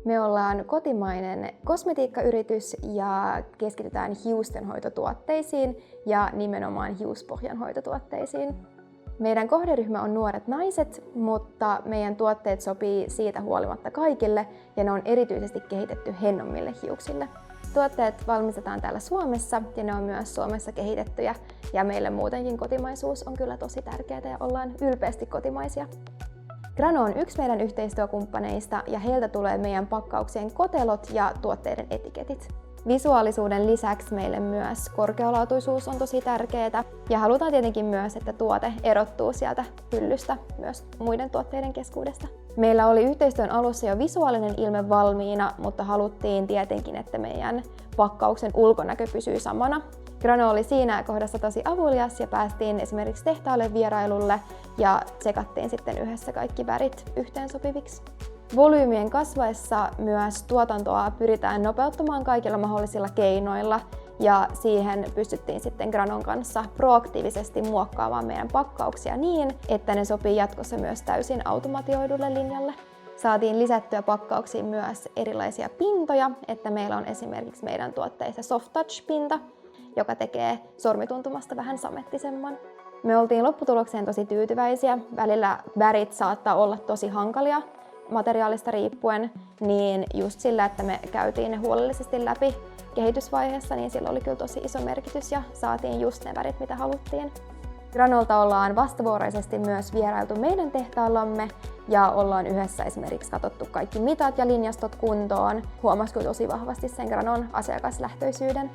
Me ollaan kotimainen kosmetiikkayritys ja keskitytään hiustenhoitotuotteisiin ja nimenomaan hiuspohjanhoitotuotteisiin. Meidän kohderyhmä on nuoret naiset, mutta meidän tuotteet sopii siitä huolimatta kaikille ja ne on erityisesti kehitetty hennommille hiuksille. Tuotteet valmistetaan täällä Suomessa ja ne on myös Suomessa kehitettyjä ja meille muutenkin kotimaisuus on kyllä tosi tärkeää ja ollaan ylpeästi kotimaisia. Grano on yksi meidän yhteistyökumppaneista ja heiltä tulee meidän pakkauksien kotelot ja tuotteiden etiketit. Visuaalisuuden lisäksi meille myös korkealaatuisuus on tosi tärkeää ja halutaan tietenkin myös, että tuote erottuu sieltä hyllystä myös muiden tuotteiden keskuudesta. Meillä oli yhteistyön alussa jo visuaalinen ilme valmiina, mutta haluttiin tietenkin, että meidän pakkauksen ulkonäkö pysyy samana. Grano oli siinä kohdassa tosi avulias ja päästiin esimerkiksi tehtaalle vierailulle ja tsekattiin sitten yhdessä kaikki värit yhteensopiviksi. Volyymien kasvaessa myös tuotantoa pyritään nopeuttamaan kaikilla mahdollisilla keinoilla ja siihen pystyttiin sitten Granon kanssa proaktiivisesti muokkaamaan meidän pakkauksia niin, että ne sopii jatkossa myös täysin automatioidulle linjalle. Saatiin lisättyä pakkauksiin myös erilaisia pintoja, että meillä on esimerkiksi meidän tuotteissa Soft Touch-pinta, joka tekee sormituntumasta vähän samettisemman. Me oltiin lopputulokseen tosi tyytyväisiä. Välillä värit saattaa olla tosi hankalia materiaalista riippuen, niin just sillä, että me käytiin ne huolellisesti läpi kehitysvaiheessa, niin sillä oli kyllä tosi iso merkitys ja saatiin just ne värit, mitä haluttiin. Granolta ollaan vastavuoroisesti myös vierailtu meidän tehtaallamme ja ollaan yhdessä esimerkiksi katsottu kaikki mitat ja linjastot kuntoon. Huomasi kyllä tosi vahvasti sen Granon asiakaslähtöisyyden.